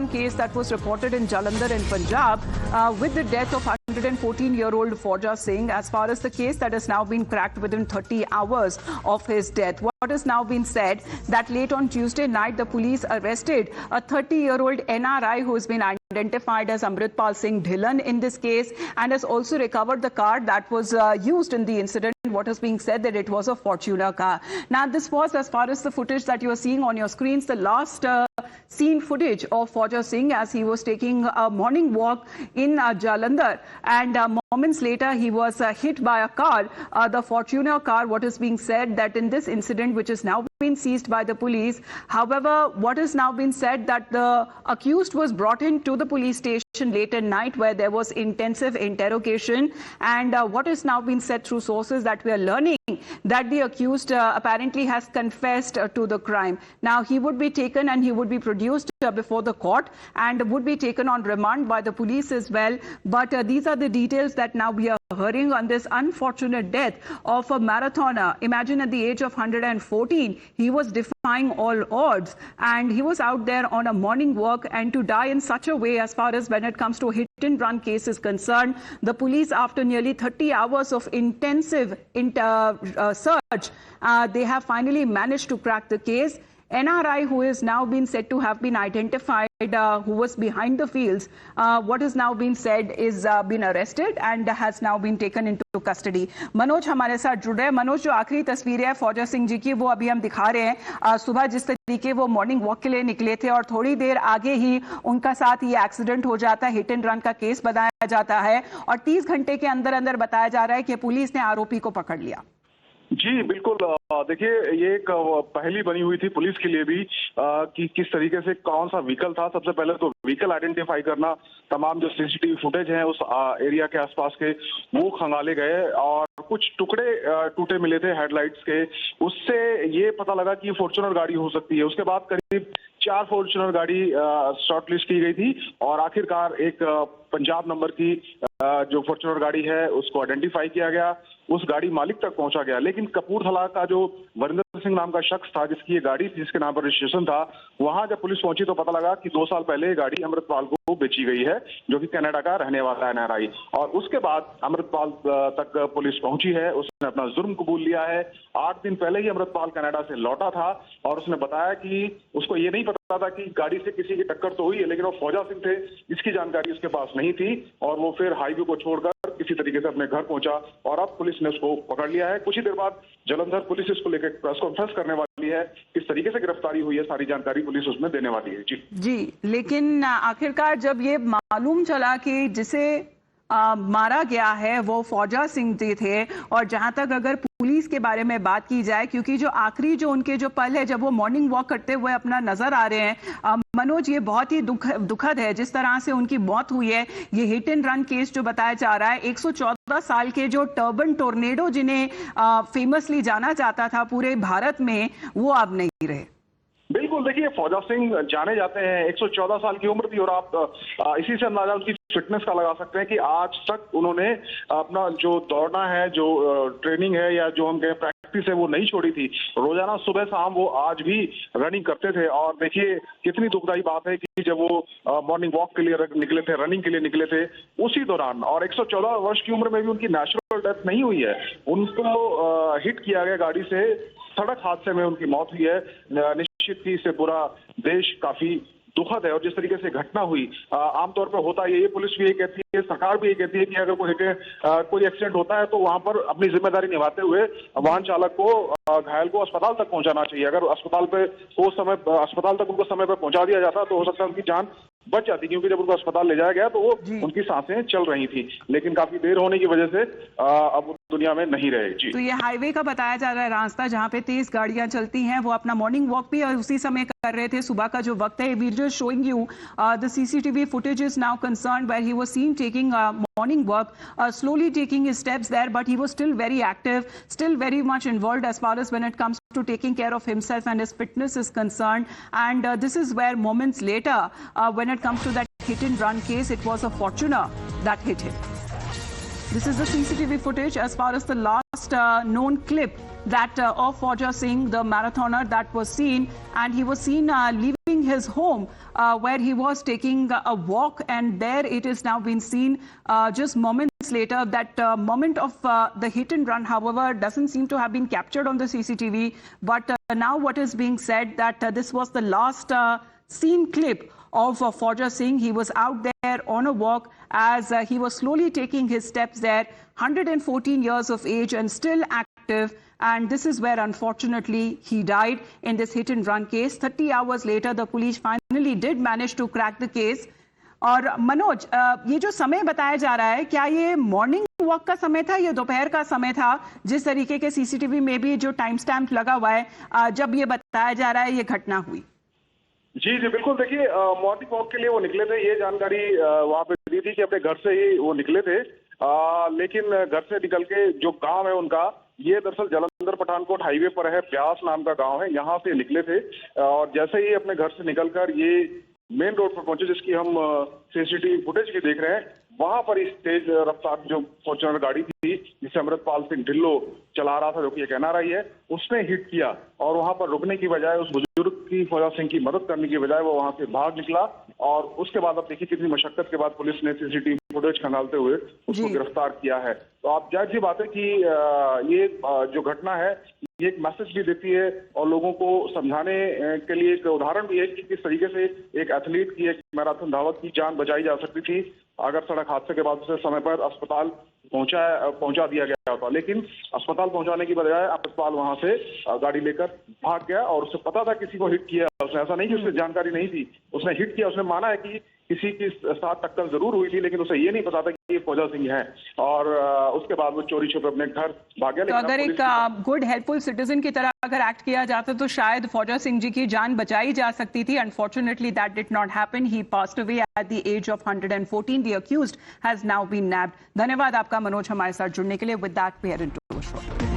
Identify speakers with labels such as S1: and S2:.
S1: run case that was reported in Jalandhar in Punjab with the death of 114-year-old Fauja Singh. As far as the case that has now been cracked within 30 hours of his death, what has now been said that late on Tuesday night, the police arrested a 30-year-old NRI who has been identified as Amritpal Singh Dhillon in this case, and has also recovered the car that was used in the incident. What is being said that it was a Fortuner car. Now, this was, as far as the footage that you are seeing on your screens, the last seen footage of Fauja Singh as he was taking a morning walk in Jalandhar, and moments later he was hit by a car, the Fortuner car. What is being said that in this incident, which has now been seized by the police, however, what has now been said that the accused was brought into the police station late at night where there was intensive interrogation, and what has now been said through sources that we are learning that the accused apparently has confessed to the crime. Now he would be taken and he would be produced before the court and would be taken on remand by the police as well. But these are the details that now we are hearing on this unfortunate death of a marathoner. Imagine at the age of 114, he was defying all odds and he was out there on a morning walk, and to die in such a way, as far as when it comes to hit and run case is concerned, the police, after nearly 30 hours of intensive search, they have finally managed to crack the case. NRI, who is now been said to have been identified, who was behind the fields, what has now been said is been arrested and has now been taken into custody. Manoj हमारे साथ जुड़ रहे हैं. मनोज, जो आखिरी तस्वीरें हैं फौजा सिंह जी की वो अभी हम दिखा रहे हैं. सुबह जिस तरीके वो मॉर्निंग वॉक के लिए निकले थे और थोड़ी देर आगे ही उनका साथ ये एक्सीडेंट हो जाता है, हिट एंड रन का केस बताया जाता है और 30 घंटे के अंदर अंदर बताया जा रहा है कि पुलिस ने आरोपी को पकड़ लिया.
S2: जी बिल्कुल. देखिए, ये एक पहली बनी हुई थी पुलिस के लिए भी कि किस तरीके से कौन सा व्हीकल था. सबसे पहले तो व्हीकल आइडेंटिफाई करना, तमाम जो सीसीटीवी फुटेज हैं उस एरिया के आसपास के वो खंगाले गए और कुछ टुकड़े टूटे मिले थे हेडलाइट्स के. उससे ये पता लगा कि फॉर्च्यूनर गाड़ी हो सकती है. उसके बाद करीब 4 फॉर्च्यूनर गाड़ी शॉर्टलिस्ट की गई थी और आखिरकार एक पंजाब नंबर की जो फॉर्च्यूनर गाड़ी है उसको आइडेंटिफाई किया गया. उस गाड़ी मालिक तक पहुंचा गया, लेकिन कपूरथला का जो वरिंदर सिंह नाम का शख्स था जिसकी ये गाड़ी थी, जिसके नाम पर रजिस्ट्रेशन था, वहां जब पुलिस पहुंची तो पता लगा कि 2 साल पहले ये गाड़ी अमृतपाल को बेची गई है, जो कि कनाडा का रहने वाला है NRI. और उसके बाद अमृतपाल तक पुलिस पहुंची है. उसने अपना जुर्म कबूल लिया है. 8 दिन पहले ही अमृतपाल कनाडा से लौटा था और उसने बताया कि उसको ये नहीं पता था कि गाड़ी से किसी की टक्कर तो हुई है, लेकिन वो फौजा सिंह थे, इसकी जानकारी उसके पास नहीं थी और वो फिर हाईवे को छोड़कर किसी तरीके से अपने घर पहुंचा और अब पुलिस ने उसको पकड़ लिया है. कुछ ही देर बाद जलंधर पुलिस इसको लेकर प्रेस कॉन्फ्रेंस करने वाली है. किस तरीके से गिरफ्तारी हुई है सारी जानकारी पुलिस उसमें देने वाली है. जी,
S1: लेकिन आखिरकार जब ये मालूम चला कि जिसे मारा गया है वो फौजा सिंह जी थे, और जहां तक अगर पुलिस के बारे में बात की जाए, क्योंकि जो आखिरी जो उनके जो पल है जब वो मॉर्निंग वॉक करते हुए अपना नजर आ रहे हैं, मनोज, ये बहुत ही दुखद है जिस तरह से उनकी मौत हुई है. ये हिट एंड रन केस जो बताया जा रहा है, 114 साल के जो टर्बन टोर्नेडो जिन्हें फेमसली जाना जाता था पूरे भारत में, वो अब नहीं रहे.
S2: बिल्कुल. देखिए, फौजा सिंह जाने जाते हैं, 114 साल की उम्र थी और आप इसी से अंदाजा उनकी फिटनेस का लगा सकते हैं कि आज तक उन्होंने अपना जो दौड़ना है, जो ट्रेनिंग है या जो हम कहें प्रैक्टिस है, वो नहीं छोड़ी थी. रोजाना सुबह शाम वो आज भी रनिंग करते थे. और देखिए कितनी दुखदाई बात है कि जब वो मॉर्निंग वॉक के लिए निकले थे, रनिंग के लिए निकले थे, उसी दौरान, और 114 वर्ष की उम्र में भी उनकी नेचुरल डेथ नहीं हुई है. उनको हिट किया गया गाड़ी से, सड़क हादसे में उनकी मौत हुई है. निश्चित ही इससे पूरा देश काफी दुखद है. और जिस तरीके से घटना हुई, आमतौर पर होता है, ये पुलिस भी ये कहती है, सरकार भी ये कहती है कि अगर कोई एक्सीडेंट होता है तो वहां पर अपनी जिम्मेदारी निभाते हुए वाहन चालक को, घायल को अस्पताल तक पहुंचाना चाहिए. अगर अस्पताल तक उनको समय पर पहुंचा दिया जाता तो हो सकता है उनकी जान बच जाती, क्योंकि जब उनको अस्पताल ले जाया गया तो वो उनकी सांसें चल रही थी, लेकिन काफी देर होने की वजह से अब दुनिया में नहीं रहे. जी,
S1: तो ये हाईवे का बताया जा रहा है रास्ता जहां पे तेज गाड़ियां चलती हैं, वो अपना मॉर्निंग वॉक भी उसी समय कर रहे थे. सुबह का जो वक्त है, video showing you the CCTV footage is now concerned where he was seen taking a morning walk, slowly taking his steps there, but he was still very active, still very much involved as far as when it comes to taking care of himself and his fitness is concerned. And this is where moments later, when it comes to that hit and run case, it was a Fortuner that hit him. This is the CCTV footage as far as the last known clip that of Fauja Singh, the marathoner that was seen, and he was seen leaving his home where he was taking a walk, and there it is now been seen just moments later. That moment of the hit and run, however, doesn't seem to have been captured on the CCTV, but now what is being said that this was the last seen clip of Fauja Singh. He was out there on a walk as he was slowly taking his steps there, 114 years of age and still active. And this is where, unfortunately, he died in this hit and run case. 30 hours later, the police finally did manage to crack the case. और मनोज, ये जो समय बताया जा रहा है, क्या ये मॉर्निंग वॉक का समय था या दोपहर का समय था, जिस तरीके के सीसीटीवी में भी जो टाइम स्टैम्प लगा हुआ है जब ये बताया जा रहा है ये घटना हुई?
S2: जी जी बिल्कुल, देखिए मॉर्निंग वॉक के लिए वो निकले थे, ये जानकारी वहां पे दी थी कि अपने घर से ही वो निकले थे, लेकिन घर से निकल के जो गांव है उनका, ये दरअसल जालंधर पठानकोट हाईवे पर है, ब्यास नाम का गांव है, यहाँ से निकले थे और जैसे ही अपने घर से निकलकर ये मेन रोड पर पहुंचे जिसकी हम सीसीटीवी फुटेज की देख रहे हैं, वहां पर इस तेज रफ्तार जो फॉर्च्यूनर गाड़ी थी जिसे अमृतपाल सिंह ढिल्लो चला रहा था, जो कि एक एनआरआई है, उसने हिट किया और वहां पर रुकने की बजाय, उस बुजुर्ग की फौजा सिंह की मदद करने की बजाय वो वहां से भाग निकला। और उसके बाद अब देखिए कितनी मशक्कत के बाद पुलिस ने सीसीटीवी फुटेज खंगालते हुए उसको गिरफ्तार किया है। तो आप जाहिर सी बात है कि ये जो घटना है ये एक मैसेज भी देती है और लोगों को समझाने के लिए एक उदाहरण भी है कि किस तरीके से एक एथलीट की, एक मैराथन धावक की जान बचाई जा सकती थी अगर सड़क हादसे के बाद उसे समय पर अस्पताल पहुंचा दिया गया होता। लेकिन अस्पताल पहुंचाने की बजाय अस्पताल वहां से गाड़ी लेकर भाग गया और उसे पता था किसी को हिट किया उसने, ऐसा नहीं कि उसे जानकारी नहीं थी, उसने हिट किया, उसने माना है कि किसी के साथ टक्कर जरूर हुई थी लेकिन उसे ये नहीं पता था कि ये फौजा सिंह है, और उसके बाद वो चोरी छुपे अपने घर भाग गया।
S1: तो अगर एक गुड हेल्पफुल सिटीजन की तरह अगर एक्ट किया जाता तो शायद फौजा सिंह जी की जान बचाई जा सकती थी। Unfortunately that did not happen, he passed away at the age of 114। The accused has now been nabbed. धन्यवाद आपका मनोज हमारे साथ जुड़ने के लिए। With that we head into a short